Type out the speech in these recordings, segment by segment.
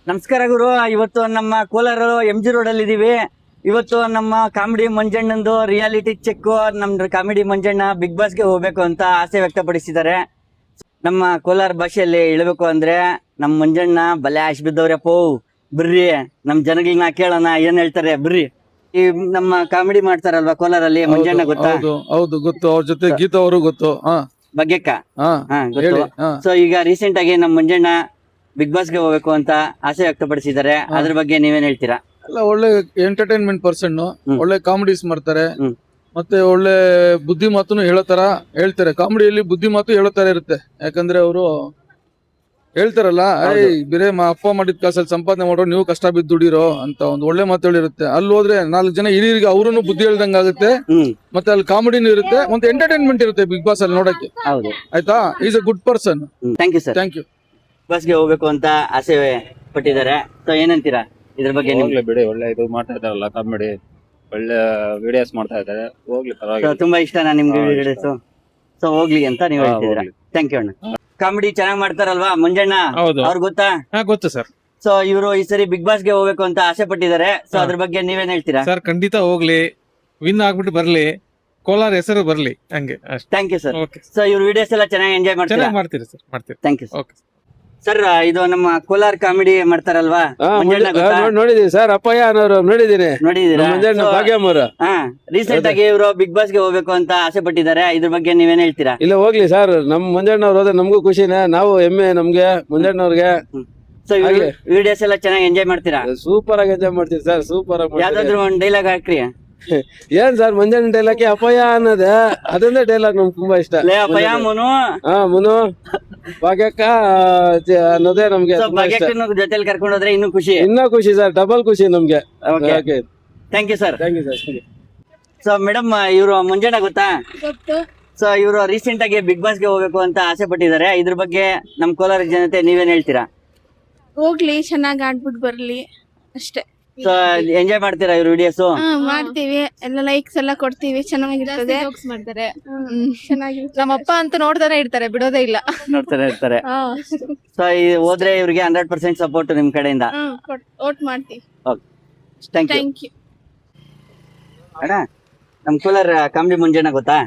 ನಮಸ್ಕಾರ ಗುರು. ಇವತ್ತು ನಮ್ಮ ಕೋಲಾರ MG ರೋಡ್ ಅಲ್ಲಿ ಇದೀವಿ. ಇವತ್ತು ನಮ್ಮ ಕಾಮಿಡಿ ಮಂಜಣ್ಣಂದು ರಿಯಾಲಿಟಿ ಚೆಕ್. ನಮ್ದು ಕಾಮಿಡಿ ಮಂಜಣ್ಣ ಬಿಗ್ ಬಾಸ್ ಗೆ ಹೋಗ್ಬೇಕು ಅಂತ ಆಸೆ ವ್ಯಕ್ತಪಡಿಸಿದ್ದಾರೆ. ನಮ್ಮ ಕೋಲಾರ ಭಾಷೆಯಲ್ಲಿ ಹೇಳ್ಬೇಕು ಅಂದ್ರೆ ನಮ್ ಮಂಜಣ್ಣ ಬಲೆ ಆಶ್ ಬಿದ್ದವ್ರಪ್ಪ. ಬರ್ರಿ ನಮ್ ಜನಗಳನ್ನ ಕೇಳೋಣ ಏನ್ ಹೇಳ್ತಾರೆ ಬರ್ರಿ. ಈ ನಮ್ಮ ಕಾಮಿಡಿ ಮಾಡ್ತಾರಲ್ವಾ ಕೋಲಾರಲ್ಲಿ ಮಂಜಣ್ಣ ಗೊತ್ತಾ? ಹೌದು ಗೊತ್ತು. ಅವ್ರ ಜೊತೆ ಗೀತಾ ಅವರು ಗೊತ್ತು. ಬಗ್ಗೆಕ್ಕ ಗೊತ್ತು. ಸೊ ಈಗ ರೀಸೆಂಟ್ ಆಗಿ ನಮ್ ಮಂಜಣ್ಣ ಬಿಗ್ ಬಾಸ್ ಗೆ ಹೋಗ್ಬೇಕು ಅಂತ ಆಸೆ ವ್ಯಕ್ತಪಡಿಸಿದ್ದಾರೆ. ಅದ್ರ ಬಗ್ಗೆ ನೀವೇನ್ ಹೇಳ್ತೀರಾ? ಎಲ್ಲ ಒಳ್ಳೆ ಎಂಟರ್ಟೈನ್ಮೆಂಟ್ ಪರ್ಸನ್, ಒಳ್ಳೆ ಕಾಮಿಡೀಸ್ ಮಾಡ್ತಾರೆ. ಮತ್ತೆ ಒಳ್ಳೆ ಬುದ್ಧಿ ಮಾತುನು ಹೇಳ್ತಾರೆ. ಕಾಮಿಡಿಯಲ್ಲಿ ಬುದ್ಧಿ ಮಾತು ಹೇಳೋ ತರ ಇರುತ್ತೆ. ಯಾಕಂದ್ರೆ ಅವರು ಹೇಳ್ತಾರಲ್ಲ, ಬೇರೆ ಅಪ್ಪ ಮಾಡಿದ ಕಾಸಲ್ಲಿ ಸಂಪಾದನೆ ಮಾಡೋ, ನೀವು ಕಷ್ಟ ಬಿದ್ದು ದುಡಿರೋ ಅಂತ ಒಂದು ಒಳ್ಳೆ ಮಾತು ಹೇಳಿರುತ್ತೆ. ಅಲ್ಲಿ ಹೋದ್ರೆ 4 ಜನ ಹಿರಿಯರಿಗೆ ಅವ್ರೂ ಬುದ್ಧಿ ಹೇಳ್ದಂಗ ಆಗುತ್ತೆ. ಮತ್ತೆ ಅಲ್ಲಿ ಕಾಮಿಡಿನೂ ಇರುತ್ತೆ, ಮತ್ತೆ ಎಂಟರ್ಟೈನ್ಮೆಂಟ್ ಇರುತ್ತೆ ಬಿಗ್ ಬಾಸ್ ಅಲ್ಲಿ ನೋಡಕ್ಕೆ. ಆಯ್ತಾ? Is a good person. Thank you sir. Thank you. Boss ಗೆ ಹೋಗ್ಬೇಕು ಅಂತ ಆಸೆ ಪಟ್ಟಿದ್ದಾರೆ. ಸೊ ಏನಂತೀರಾ ಇದ್ರ ಬಗ್ಗೆ? ಹೋಗ್ಲಿ ಬಿಡಿ, ಒಳ್ಳೆ ಇದು ಮಾಡ್ತಾ ಇದಾರಲ್ಲ ಕಾಮಿಡಿ, ಒಳ್ಳೆ ವಿಡಿಯೋಸ್ ಮಾಡ್ತಾ ಇದಾರೆ. ಹೋಗ್ಲಿ ಪರವಾಗಿಲ್ಲ. ತುಂಬಾ ಇಷ್ಟನಾ ನಿಮ್ಗೆ ವಿಡಿಯೋಸ್? ಸೊ ಹೋಗ್ಲಿ ಅಂತ ನೀವು ಹೇಳ್ತಿದ್ದೀರಾ. ಥ್ಯಾಂಕ್ ಯು ಅಣ್ಣ. ಕಾಮಿಡಿ ಚೆನ್ನಾಗ್ ಮಾಡ್ತಾರಲ್ವಾ ಮಂಜಣ್ಣ? ಅವ್ರು ಗೊತ್ತಾ? ಗೊತ್ತು ಸರ್. ಸೊ ಇವರು ಈ ಸರಿ ಬಿಗ್ ಬಾಸ್ ಗೆ ಹೋಗ್ಬೇಕು ಅಂತ ಆಸೆ ಪಟ್ಟಿದ್ದಾರೆ. ಸೊ ಅದ್ರ ಬಗ್ಗೆ ನೀವೇನ್ ಹೇಳ್ತೀರಾ? ಸರ್ ಖಂಡಿತ ಹೋಗ್ಲಿ, ವಿನ್ ಆಗ್ಬಿಟ್ಟು ಬರ್ಲಿ, ಕೋಲಾರ ಹೆಸರು ಬರ್ಲಿ, ಹಂಗೆ ಅಷ್ಟೇ. Thank you sir. ಸೊ ಇವ್ರ ವಿಡಿಯೋಸ್ ಎಲ್ಲ ಚೆನ್ನಾಗಿ ಎಂಜಾಯ್ ಮಾಡ್ತಾರೆ. ಮಾಡ್ತೀರಿ ಸರ್, ಮಾಡ್ತೀರಿ. Thank you sir. ಇದು ನಮ್ಮ ಕೋಲಾರ ಕಾಮಿಡಿ ಮಾಡ್ತಾರಲ್ವಾ ಮಂಜಣ್ಣ ಗೊತ್ತಾ? ನೋಡಿದೀನಿ ಸರ್, ಅಪ್ಪಯ್ಯ ಅನ್ನೋರು ನೋಡಿದೀನಿ. ನೋಡಿದೀರಾ? ರೀಸೆಂಟ್ ಆಗಿ ಇವರು ಬಿಗ್ ಬಾಸ್ ಗೆ ಹೋಗ್ಬೇಕು ಅಂತ ಆಸೆ ಪಟ್ಟಿದ್ದಾರೆ. ಇದ್ರ ಬಗ್ಗೆ ನೀವೇನ್ ಹೇಳ್ತೀರಾ? ಇಲ್ಲ ಹೋಗ್ಲಿ ಸರ್, ನಮ್ ಮಂಜಣ್ಣವ್ರು ಹೋದ್ರೆ ನಮಗೂ ಖುಷಿನೇ, ನಾವು ಹೆಮ್ಮೆ ನಮ್ಗೆ ಮಂಜಣ್ಣವ್ರಿಗೆ. ಸೊ ವಿಡಿಯೋಸ್ ಎಲ್ಲ ಚೆನ್ನಾಗಿ ಎಂಜಾಯ್ ಮಾಡ್ತೀರಾ? ಸೂಪರ್ ಆಗಿ ಎಂಜಾಯ್ ಮಾಡ್ತೀವಿ ಸರ್, ಸೂಪರ್ ಆಗಿ. ಯಾವ್ದಾದ್ರು ಒಂದ್ ಡೈಲಾಗ್ ಹಾಕ್ರಿ. ಏನ್ ಸರ್ ಮಂಜಣ್ಣ ಡೈಲಾಗ್ ಅಪ್ಪಯ್ಯ ಅನ್ನೋದೇ, ಅದೊಂದೇ ಡೈಲಾಗ್ ನಮ್ಗೆ ತುಂಬಾ ಇಷ್ಟ. ಅಪ್ಪಯ್ಯ ಮುನು ಮುನು ಭಾಗ್ಯಕ್ಕ ಅನ್ನೋದೇ ನಮ್ಗೆ ಜೊತೆಲಿ ಕರ್ಕೊಂಡು ಹೋದ್ರೆ ಇನ್ನೂ ಖುಷಿ ಸರ್, ಡಬಲ್ ಖುಷಿ ನಮ್ಗೆ. Thank you sir. Thank you sir. So madam, ಇವರು ಮಂಜಣ್ಣ ಗೊತ್ತಾ? ಸೊ ಇವರು ರೀಸೆಂಟ್ ಆಗಿ ಬಿಗ್ ಬಾಸ್ ಗೆ ಹೋಗ್ಬೇಕು ಅಂತ ಆಸೆ ಪಟ್ಟಿದ್ದಾರೆ. ಇದ್ರ ಬಗ್ಗೆ ನಮ್ ಕೋಲಾರ ಜನತೆ ನೀವೇನ್ ಹೇಳ್ತೀರಾ? ಹೋಗ್ಲಿ, ಚೆನ್ನಾಗಿ ಆಡ್ಬಿಟ್ಟು ಬರ್ಲಿ ಅಷ್ಟೇ. ಸೊ ಎಂಜಾಯ್ ಮಾಡ್ತೀರಾ ಇವ್ರ ವಿಡಿಯೋಸ್? ಮಾಡ್ತೀವಿ, ಎಲ್ಲ ಲೈಕ್ಸ್ ಎಲ್ಲ ಕೊಡ್ತೀವಿ, ಚೆನ್ನಾಗಿರ್ತದೆ. ಮಾಡ್ತಾರೆ, ಚೆನ್ನಾಗಿರುತ್ತೆ. ನಮ್ಮಪ್ಪ ಅಂತ ನೋಡ್ತಾನೆ ಇರ್ತಾರೆ, ಬಿಡೋದೇ ಇಲ್ಲ, ನೋಡ್ತಾನೆ ಇರ್ತಾರೆ. ಸೊ ಹೋದ್ರೆ ಇವ್ರಿಗೆ 100% ಸಪೋರ್ಟ್ ನಿಮ್ ಕಡೆಯಿಂದ. ವೋಟ್ ಮಾಡ್ತೀವಿ. ಥ್ಯಾಂಕ್ ಯು ಅಣ್ಣ. ನಮ್ ಕೋಲಾರ ಕಾಮಿಡಿ ಮಂಜಣ್ಣ ಗೊತ್ತಾ?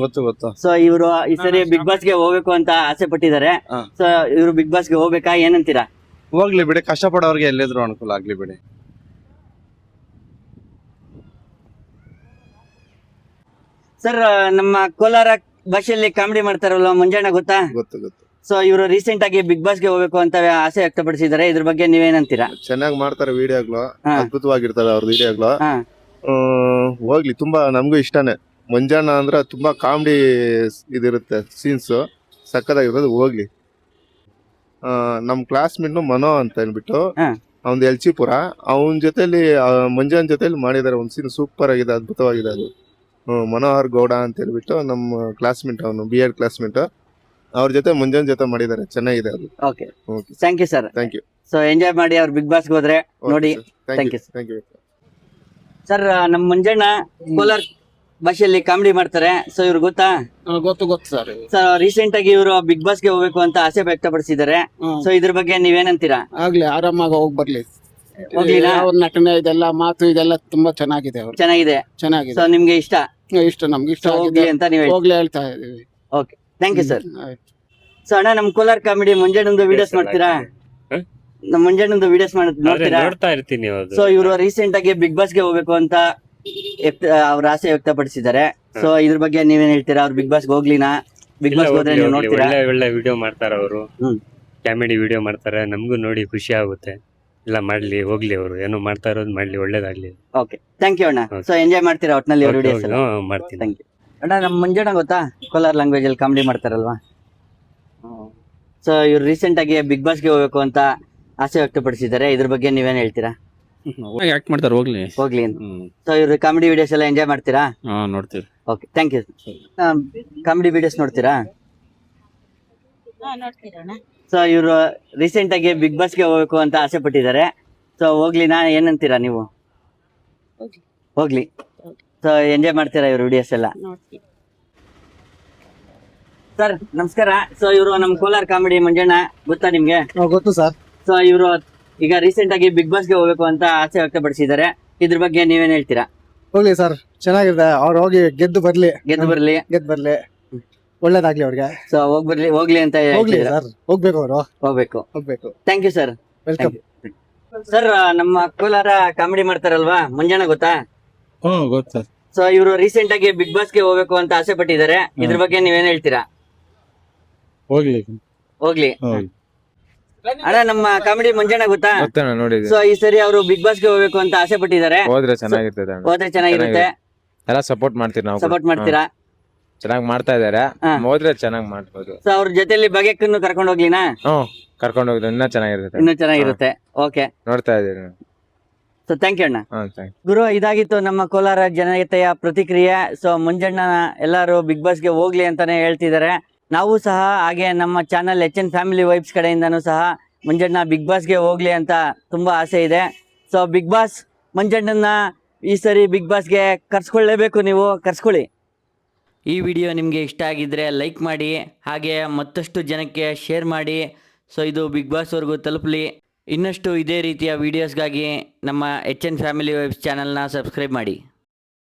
ಗೊತ್ತು. ಸೊ ಇವರು ಈ ಸರಿ ಬಿಗ್ ಬಾಸ್ ಗೆ ಹೋಗ್ಬೇಕು ಅಂತ ಆಸೆ ಪಟ್ಟಿದ್ದಾರೆ. ಸೊ ಇವ್ರು ಬಿಗ್ ಬಾಸ್ ಗೆ ಹೋಗ್ಬೇಕಾ ಏನಂತೀರಾ? ಹೋಗ್ಲಿ ಬಿಡಿ, ಕಷ್ಟಪಡೋರ್ಗೆ ಎಲ್ಲಿದ್ರು ಅನುಕೂಲ ಆಗ್ಲಿ ಬಿಡಿ. ಸರ್, ನಮ್ಮ ಕೋಲಾರ ಭಾಷೆಯಲ್ಲಿ ಕಾಮಿಡಿ ಮಾಡ್ತಾರಲ್ವ ಮಂಜಣ್ಣ ಗೊತ್ತಾ? ಗೊತ್ತು. ಸೊ ಇವರು ರೀಸೆಂಟ್ ಆಗಿ ಬಿಗ್ ಬಾಸ್ ಗೆ ಹೋಗ್ಬೇಕು ಅಂತ ಆಸೆ ವ್ಯಕ್ತಪಡಿಸಿದ್ದಾರೆ. ಇದ್ರ ಬಗ್ಗೆ ನೀವೇನಂತೀರಾ? ಚೆನ್ನಾಗಿ ಮಾಡ್ತಾರೆ ವಿಡಿಯೋಗಳು, ಅದ್ಭುತವಾಗಿರ್ತವೆ ಅವ್ರ ವಿಡಿಯೋಗಳು. ಹೋಗ್ಲಿ, ತುಂಬಾ ನಮಗೂ ಇಷ್ಟನೇ. ಮಂಜಣ್ಣ ಅಂದ್ರೆ ತುಂಬಾ ಕಾಮಿಡಿ ಇದಿರುತ್ತೆ, ಸೀನ್ಸ್ ಸಕ್ಕದಾಗಿರೋದು. ಹೋಗ್ಲಿ. ನಮ್ ಕ್ಲಾಸ್ಮೇಟ್ ಮನೋ ಅಂತ ಅಂದ್ಬಿಟ್ಟು, ಅವ್ನ್ ಎಲ್ಚಿಪುರ, ಅವನ್ ಜೊತೆಲಿ ಮಂಜಾನ್ ಜೊತೆಲಿ ಮಾಡಿದಾರೆ ಒಂದ್ ಸೀನ್, ಸೂಪರ್ ಆಗಿದೆ, ಅದ್ಭುತವಾಗಿದೆ ಅದು. ಮನೋಹರ್ ಗೌಡ ಅಂತ ಹೇಳ್ಬಿಟ್ಟು ನಮ್ಮ ಕ್ಲಾಸ್ಮೇಟ್, ಅವನು B.Ed ಕ್ಲಾಸ್ಮೇಟ್. ಅವ್ರ ಜೊತೆ ಮಂಜಾನ್ ಜೊತೆ ಮಾಡಿದಾರೆ, ಚೆನ್ನಾಗಿದೆ ಅದು. Okay, thank you sir. Thank you. So enjoy ಮಾಡಿ ಅವ್ರು ಬಿಗ್ ಬಾಸ್ ಹೋದ್ರೆ ನೋಡಿ. Thank you sir. ನಮ್ ಮಂಜಣ್ಣ ಕೋಲಾರ ಭಾಷೆಯಲ್ಲಿ ಕಾಮಿಡಿ ಮಾಡ್ತಾರೆ. ಸೊ ಇವ್ರು ಗೊತ್ತಾ? ಗೊತ್ತು ಸರ್. ಸೊ ರೀಸೆಂಟ್ ಆಗಿ ಇವರು ಬಿಗ್ ಬಾಸ್ ಗೆ ಹೋಗ್ಬೇಕು ಅಂತ ಆಸೆ ವ್ಯಕ್ತಪಡಿಸಿದ್ದಾರೆ. ಸೊ ಇದ್ರ ಬಗ್ಗೆ ನೀವೇನಂತೀರಾ? ಆಗ್ಲಿ, ಆರಾಮಾಗಿ ಹೋಗಿ ಬರ್ಲಿ. ಹೋಗ್ಲಿನಾ? ಅವ್ರ ನಟನೆ ಇದೆಲ್ಲ, ಮಾತು ಇದೆಲ್ಲ ತುಂಬಾ ಚೆನ್ನಾಗಿದೆ. ಅವ್ರು ಚೆನ್ನಾಗಿದೆ. ಸೊ ನಿಮ್ಗೆ ಇಷ್ಟ? ನಮ್ಗೆ ಇಷ್ಟ ಹೋಗ್ಲಿ ಅಂತ ನೀವು ಹೋಗ್ಲಿ ಹೇಳ್ತಾ ಇದೀವಿ. Okay, thank you sir. So ಅಣ್ಣ, ನಮ್ ಕೋಲಾರ ಕಾಮಿಡಿ ಮಂಜಣ್ಣಂದು ವಿಡಿಯೋಸ್ ಮಾಡ್ತೀರಾ? ನಮ್ ಮಂಜಣ್ಣಂದು ವಿಡಿಯೋಸ್ ನೋಡ್ತೀರಾ? ನೋಡ್ತಾ ಇರ್ತೀನಿ. ಸೊ ಇವರು ರೀಸೆಂಟ್ ಆಗಿ ಬಿಗ್ ಬಾಸ್ ಗೆ ಹೋಗ್ಬೇಕು ಅಂತ ಅವ್ರ ಆಸೆ ವ್ಯಕ್ತಪಡಿಸಿದ್ದಾರೆ. ಸೊ ಇದ್ರ ಬಗ್ಗೆ ನೀವೇನ್ ಹೇಳ್ತೀರಾ? ಅವ್ರು ಬಿಗ್ ಬಾಸ್ ಹೋಗ್ಲಿನಾ? ಬಿಗ್ ಬಾಸ್ ಹೋದ್ರೆ ನೀವು ನೋಡ್ತೀರಾ? ಒಳ್ಳೆ ವಿಡಿಯೋ ಮಾಡ್ತಾರೆ ಅವರು, ಕಾಮಿಡಿ ವಿಡಿಯೋ ಮಾಡ್ತಾರೆ. ನಮಗೂ ನೋಡಿ ಖುಷಿ ಆಗುತ್ತೆ. ಇಲ್ಲ, ಮಾಡ್ಲಿ, ಹೋಗ್ಲಿ, ಅವರು ಏನೋ ಮಾಡ್ತಾ ಇರೋದು ಮಾಡ್ಲಿ, ಒಳ್ಳೇದಾಗ್ಲಿ. ಓಕೆ, ಥ್ಯಾಂಕ್ ಯು ಅಣ್ಣ. ಸೊ ಎಂಜಾಯ್ ಮಾಡ್ತೀರಾ ಒಟ್ನಲ್ಲಿ ಅವ್ರ ವಿಡಿಯೋಸ್? ಮಾಡ್ತೀನಿ. ಥ್ಯಾಂಕ್ ಯು ಅಣ್ಣ. ನಮ್ ಮಂಜಣ್ಣ ಗೊತ್ತಾ? ಕೋಲಾರ ಲ್ಯಾಂಗ್ವೇಜ್ ಅಲ್ಲಿ ಕಾಮಿಡಿ ಮಾಡ್ತಾರಲ್ವಾ? ಸೊ ಇವ್ರು ರೀಸೆಂಟ್ ಆಗಿ ಬಿಗ್ ಬಾಸ್ ಗೆ ಹೋಗ್ಬೇಕು ಅಂತ ಆಸೆ ವ್ಯಕ್ತಪಡಿಸಿದ್ದಾರೆ. ಇದ್ರ ಬಗ್ಗೆ ನೀವೇನ್ ಹೇಳ್ತೀರಾ? ಯಾಕೆ ಮಾಡ್ತಾರೆ, ಹೋಗ್ಲಿ ಅಂತ. ಸೊ ಇವ್ರು ಕಾಮಿಡಿ ವಿಡಿಯೋಸ್ ಎಲ್ಲ ಎಂಜಾಯ್ ಮಾಡ್ತೀರಾ? ನೋಡ್ತೀವಿ. Okay, thank you. Comedy videos ನೋಡ್ತೀರಾ? ಸೊ ಇವರು ರೀಸೆಂಟ್ ಆಗಿ ಬಿಗ್ ಬಾಸ್ ಗೆ ಹೋಗ್ಬೇಕು ಅಂತ ಆಸೆ ಪಟ್ಟಿದ್ದಾರೆ. ಸೊ ಹೋಗ್ಲಿನಾ ಏನಂತೀರಾ ನೀವು? ಹೋಗ್ಲಿ. ಸೊ ಎಂಜಾಯ್ ಮಾಡ್ತೀರಾ ಇವ್ರ ವಿಡಿಯೋಸ್ ಎಲ್ಲ? ಸರ್ ನಮಸ್ಕಾರ. ಸೊ ಇವರು ನಮ್ ಕೋಲಾರ ಕಾಮಿಡಿ ಮಂಜಣ್ಣ ಗೊತ್ತಾ ನಿಮ್ಗೆ? ಗೊತ್ತು ಸರ್. ಸೊ ಇವರು ಈಗ ರೀಸೆಂಟ್ ಆಗಿ ಬಿಗ್ ಬಾಸ್ಗೆ ಹೋಗ್ಬೇಕು ಅಂತ ಆಸೆ ವ್ಯಕ್ತಪಡಿಸಿದ್ದಾರೆ. ಇದ್ರ ಬಗ್ಗೆ ನೀವೇನ್ ಹೇಳ್ತೀರಾ? ಹೋಗ್ಲಿ ಸರ್, ಚೆನ್ನಾಗಿದೆ. ಅವ್ರು ಹೋಗಿ ಗೆದ್ದು ಬರ್ಲಿ, ಗೆದ್ದು ಬರ್ಲಿ, ಒಳ್ಳೇದಾಗ್ಲಿ ಅವ್ರಿಗೆ. ಸೊ ಹೋಗ್ಲಿ ಅಂತ ಹೋಗ್ಲಿ ಹೇಳ್ತಿದ್ದೀರಾ? ಸರ್, ಹೋಗ್ಬೇಕು ಅವರು, ಹೋಗ್ಬೇಕು. Thank you sir. Welcome. Sir, ನಮ್ಮ ಕೋಲಾರ ಕಾಮಿಡಿ ಮಾಡ್ತಾರಲ್ವಾ, ಮಂಜಣ್ಣ ಗೊತ್ತಾ? ಹ್ಮ್ ಗೊತ್ತ. ಸೊ ಇವರು ರೀಸೆಂಟ್ ಆಗಿ ಬಿಗ್ ಬಾಸ್ಗೆ ಹೋಗ್ಬೇಕು ಅಂತ ಆಸೆ ಪಟ್ಟಿದ್ದಾರೆ. ಇದ್ರ ಬಗ್ಗೆ ನೀವೇನ್ ಹೇಳ್ತೀರಾ? ಹೋಗ್ಲಿ. ಹೋಗ್ಲಿ. ಅಣ್ಣ, ನಮ್ಮ ಕಾಮಿಡಿ ಮಂಜಣ್ಣ ಗೊತ್ತಾ? ನೋಡಿದ್ವಿ. ಸೊ ಈ ಸರಿ ಅವರು ಬಿಗ್ ಬಾಸ್ಗೆ ಹೋಗ್ಬೇಕು ಅಂತ ಆಸೆ ಪಟ್ಟಿದ್ದಾರೆ. ಹೋದ್ರೆ ಚೆನ್ನಾಗಿರ್ತದೆ. ಹೋದ್ರೆ ಚೆನ್ನಾಗಿರುತ್ತೆ. ಎಲ್ಲ ಸಪೋರ್ಟ್ ಮಾಡ್ತೀವಿ ನಾವು. ಸಪೋರ್ಟ್ ಮಾಡ್ತೀರಾ? ಚೆನ್ನಾಗಿ ಮಾಡ್ತಾ ಇದಾರೆ. ಹೋದ್ರೆ ಚೆನ್ನಾಗಿ ಮಾಡ್ಬೋದು. ಸೊ ಅವ್ರ ಜೊತೆಲಿ ಬಗೆಕ್ಕನ್ನು ಕರ್ಕೊಂಡು ಹೋಗ್ಲಿನಾ? ಕರ್ಕೊಂಡು ಹೋಗಿದ್ರೆ ಇನ್ನೂ ಚೆನ್ನಾಗಿರುತ್ತೆ. ಇನ್ನೂ ಚೆನ್ನಾಗಿರುತ್ತೆ. ಓಕೆ, ನೋಡ್ತಾ ಇದೀನಿ. ಸೊ ಥ್ಯಾಂಕ್ ಯು ಅಣ್ಣ. ಥ್ಯಾಂಕ್ ಗುರು, ಇದಾಗಿತ್ತು ನಮ್ಮ ಕೋಲಾರ ಜನತೆಯ ಪ್ರತಿಕ್ರಿಯೆ. ಸೊ ಮಂಜಣ್ಣ ಎಲ್ಲರೂ ಬಿಗ್ ಬಾಸ್ಗೆ ಹೋಗ್ಲಿ ಅಂತಾನೆ ಹೇಳ್ತಿದ್ದಾರೆ. ನಾವು ಸಹ ಹಾಗೆ ನಮ್ಮ ಚಾನಲ್ HN ಫ್ಯಾಮಿಲಿ ವೈಬ್ಸ್ ಕಡೆಯಿಂದನೂ ಸಹ ಮಂಜಣ್ಣ ಬಿಗ್ ಬಾಸ್ಗೆ ಹೋಗ್ಲಿ ಅಂತ ತುಂಬಾ ಆಸೆ ಇದೆ. ಸೊ ಬಿಗ್ ಬಾಸ್ ಮಂಜಣ್ಣನ ಈ ಸರಿ ಬಿಗ್ ಬಾಸ್ಗೆ ಕರ್ಸ್ಕೊಳ್ಳೇಬೇಕು. ನೀವು ಕರ್ಸ್ಕೊಳ್ಳಿ. ಈ ವಿಡಿಯೋ ನಿಮಗೆ ಇಷ್ಟ ಆಗಿದ್ರೆ ಲೈಕ್ ಮಾಡಿ, ಹಾಗೆ ಮತ್ತಷ್ಟು ಜನಕ್ಕೆ ಶೇರ್ ಮಾಡಿ. ಸೊ ಇದು ಬಿಗ್ ಬಾಸ್ವರೆಗೂ ತಲುಪಲಿ. ಇನ್ನಷ್ಟು ಇದೇ ರೀತಿಯ ವೀಡಿಯೋಸ್ಗಾಗಿ ನಮ್ಮ HN ಫ್ಯಾಮಿಲಿ ವೈಬ್ಸ್ ಚಾನಲ್ನ ಸಬ್ಸ್ಕ್ರೈಬ್ ಮಾಡಿ.